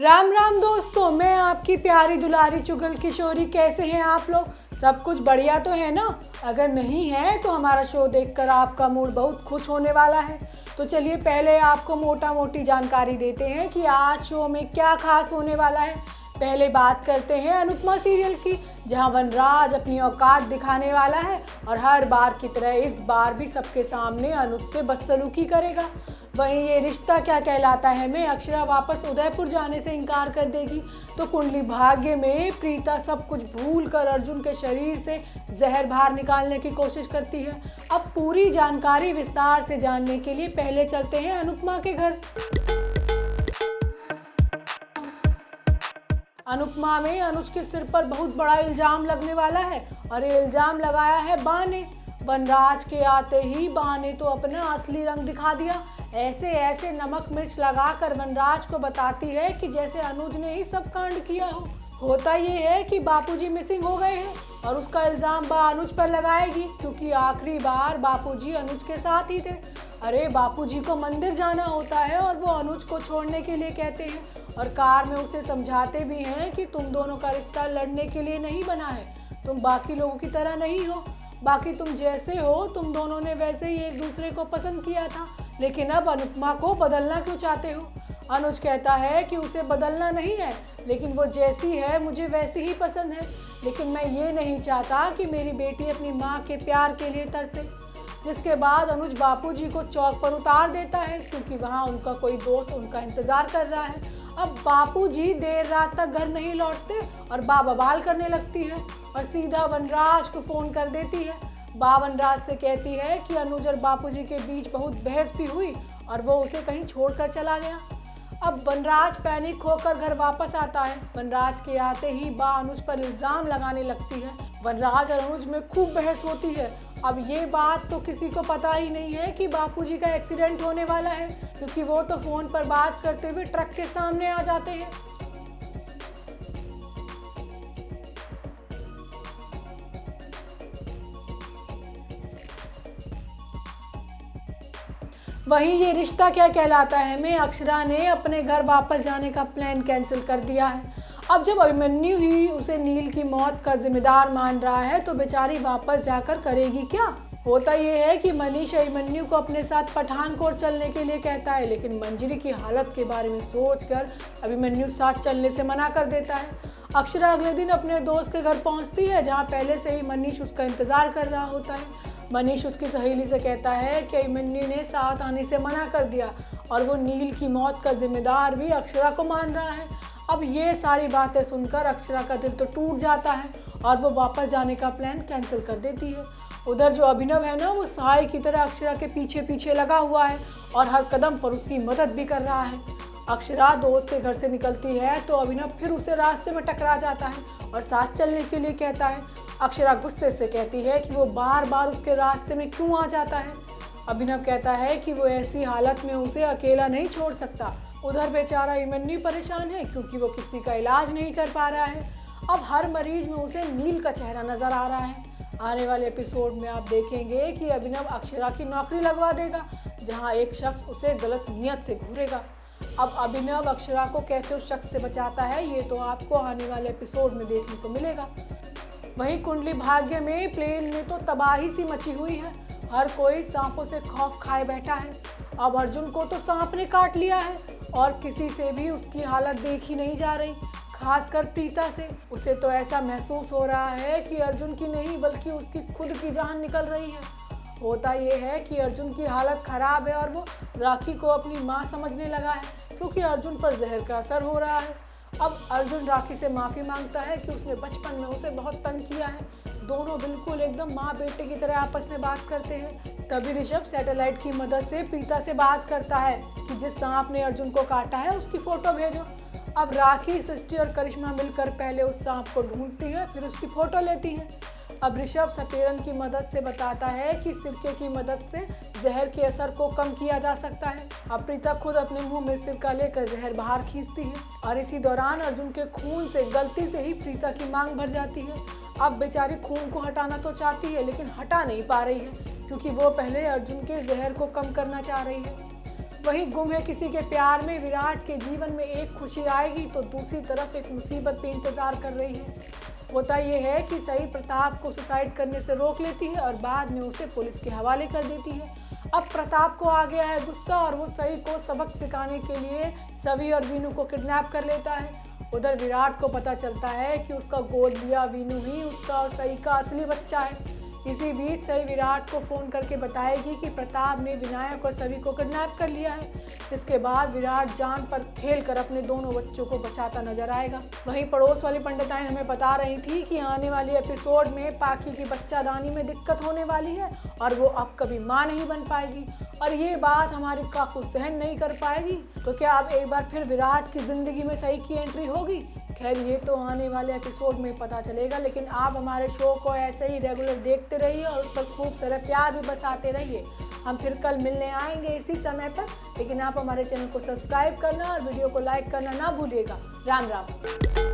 राम राम दोस्तों, मैं आपकी प्यारी दुलारी चुगल किशोरी। कैसे हैं आप लोग? सब कुछ बढ़िया तो है ना? अगर नहीं है तो हमारा शो देखकर आपका मूड बहुत खुश होने वाला है। तो चलिए पहले आपको मोटा मोटी जानकारी देते हैं कि आज शो में क्या खास होने वाला है। पहले बात करते हैं अनुपमा सीरियल की, जहां वनराज अपनी औकात दिखाने वाला है और हर बार की तरह इस बार भी सबके सामने अनुज से बदसलूकी करेगा। वहीं ये रिश्ता क्या कहलाता है में अक्षरा वापस उदयपुर जाने से इनकार कर देगी, तो कुंडली भाग्य में प्रीता सब कुछ भूल कर अर्जुन के शरीर से जहर बाहर निकालने की कोशिश करती है। अब पूरी जानकारी विस्तार से जानने के लिए पहले चलते हैं अनुपमा के घर। अनुपमा में अनुज के सिर पर बहुत बड़ा इल्जाम लगने वाला है और ये इल्जाम लगाया है बा ने। वनराज के आते ही बा ने तो अपना असली रंग दिखा दिया। ऐसे ऐसे नमक मिर्च लगाकर वनराज को बताती है कि जैसे अनुज ने ही सब कांड किया हो। होता ये है कि बापूजी मिसिंग हो गए हैं और उसका इल्जाम बा अनुज पर लगाएगी, क्योंकि आखिरी बार बापूजी अनुज के साथ ही थे। अरे बापूजी को मंदिर जाना होता है और वो अनुज को छोड़ने के लिए कहते हैं और कार में उसे समझाते भी हैं कि तुम दोनों का रिश्ता लड़ने के लिए नहीं बना है, तुम बाकी लोगों की तरह नहीं हो, बाकी तुम जैसे हो तुम दोनों ने वैसे ही एक दूसरे को पसंद किया था, लेकिन अब अनुपमा को बदलना क्यों चाहते हो? अनुज कहता है कि उसे बदलना नहीं है, लेकिन वो जैसी है मुझे वैसी ही पसंद है, लेकिन मैं ये नहीं चाहता कि मेरी बेटी अपनी माँ के प्यार के लिए तरसे। जिसके बाद अनुज बापूजी को चौक पर उतार देता है, क्योंकि वहाँ उनका कोई दोस्त उनका इंतजार कर रहा है। अब बापूजी देर रात तक घर नहीं लौटते और बा बवाल करने लगती है और सीधा वनराज को फोन कर देती है। बा वनराज से कहती है कि अनुज और बापूजी के बीच बहुत बहस भी हुई और वो उसे कहीं छोड़कर चला गया। अब वनराज पैनिक होकर घर वापस आता है। वनराज के आते ही बा अनुज पर इल्जाम लगाने लगती है। वनराज और अनुज में खूब बहस होती है। अब ये बात तो किसी को पता ही नहीं है कि बापूजी का एक्सीडेंट होने वाला है, क्योंकि वो तो फोन पर बात करते हुए ट्रक के सामने आ जाते हैं। वहीं ये रिश्ता क्या कहलाता है में अक्षरा ने अपने घर वापस जाने का प्लान कैंसिल कर दिया है। अब जब अभिमन्यु ही उसे नील की मौत का जिम्मेदार मान रहा है तो बेचारी वापस जाकर करेगी क्या? होता ये है कि मनीष अभिमन्यु को अपने साथ पठानकोट चलने के लिए कहता है, लेकिन मंजरी की हालत के बारे में सोचकर अभिमन्यु साथ चलने से मना कर देता है। अक्षरा अगले दिन अपने दोस्त के घर पहुंचती है, जहां पहले से ही मनीष उसका इंतजार कर रहा होता है। मनीष उसकी सहेली से कहता है कि अभिमन्यु ने साथ आने से मना कर दिया और वो नील की मौत का जिम्मेदार भी अक्षरा को मान रहा है। अब ये सारी बातें सुनकर अक्षरा का दिल तो टूट जाता है और वो वापस जाने का प्लान कैंसिल कर देती है। उधर जो अभिनव है ना, वो सहाय की तरह अक्षरा के पीछे पीछे लगा हुआ है और हर कदम पर उसकी मदद भी कर रहा है। अक्षरा दोस्त के घर से निकलती है तो अभिनव फिर उसे रास्ते में टकरा जाता है और साथ चलने के लिए कहता है। अक्षरा गुस्से से कहती है कि वो बार बार उसके रास्ते में क्यों आ जाता है। अभिनव कहता है कि वो ऐसी हालत में उसे अकेला नहीं छोड़ सकता। उधर बेचारा अभिमन्यु परेशान है, क्योंकि वो किसी का इलाज नहीं कर पा रहा है। अब हर मरीज में उसे नील का चेहरा नजर आ रहा है। आने वाले एपिसोड में आप देखेंगे कि अभिनव अक्षरा की नौकरी लगवा देगा, जहां एक शख्स उसे गलत नियत से घूरेगा। अब अभिनव अक्षरा को कैसे उस शख्स से बचाता है, ये तो आपको आने वाले एपिसोड में देखने को मिलेगा। वहीं कुंडली भाग्य में प्लेन में तो तबाही सी मची हुई है। हर कोई सांपों से खौफ खाए बैठा है। अब अर्जुन को तो सांप ने काट लिया है और किसी से भी उसकी हालत देखी नहीं जा रही, खासकर प्रीता से। उसे तो ऐसा महसूस हो रहा है कि अर्जुन की नहीं बल्कि उसकी खुद की जान निकल रही है। होता ये है कि अर्जुन की हालत खराब है और वो राखी को अपनी माँ समझने लगा है, क्योंकि अर्जुन पर जहर का असर हो रहा है। अब अर्जुन राखी से माफ़ी मांगता है कि उसने बचपन में उसे बहुत तंग किया है। दोनों बिल्कुल एकदम माँ बेटे की तरह आपस में बात करते हैं। तभी ऋषभ सैटेलाइट की मदद से प्रीता से बात करता है कि जिस सांप ने अर्जुन को काटा है उसकी फ़ोटो भेजो। अब राखी, सृष्टि और करिश्मा मिलकर पहले उस सांप को ढूंढती है, फिर उसकी फ़ोटो लेती हैं। अब ऋषभ सपेरन की मदद से बताता है कि सिरके की मदद से जहर के असर को कम किया जा सकता है। अब प्रीता खुद अपने मुंह में सिरका लेकर जहर बाहर खींचती है और इसी दौरान अर्जुन के खून से गलती से ही प्रीता की मांग भर जाती है। अब बेचारी खून को हटाना तो चाहती है, लेकिन हटा नहीं पा रही है, क्योंकि वो पहले अर्जुन के जहर को कम करना चाह रही है। वहीं गुम है किसी के प्यार में विराट के जीवन में एक खुशी आएगी तो दूसरी तरफ एक मुसीबत भी इंतजार कर रही है। होता यह है कि सई प्रताप को सुसाइड करने से रोक लेती है और बाद में उसे पुलिस के हवाले कर देती है। अब प्रताप को आ गया है गुस्सा और वो सई को सबक सिखाने के लिए सवी और वीनू को किडनैप कर लेता है। उधर विराट को पता चलता है कि उसका गोद लिया वीनू ही उसका और सई का असली बच्चा है। इसी बीच सई विराट को फ़ोन करके बताएगी कि प्रताप ने विनायक और सवी को किडनैप कर लिया है। जिसके बाद विराट जान पर खेलकर अपने दोनों बच्चों को बचाता नजर आएगा। वहीं पड़ोस वाली पंडिताइन हमें बता रही थी कि आने वाले एपिसोड में पाखी की बच्चादानी में दिक्कत होने वाली है और वो अब कभी माँ नहीं बन पाएगी और ये बात हमारी काकू सहन नहीं कर पाएगी। तो क्या अब एक बार फिर विराट की जिंदगी में सई की एंट्री होगी? खैर ये तो आने वाले एपिसोड में पता चलेगा, लेकिन आप हमारे शो को ऐसे ही रेगुलर देखते रहिए और उस पर खूब सारा प्यार भी बरसाते रहिए। हम फिर कल मिलने आएंगे इसी समय पर, लेकिन आप हमारे चैनल को सब्सक्राइब करना और वीडियो को लाइक करना ना भूलिएगा। राम राम।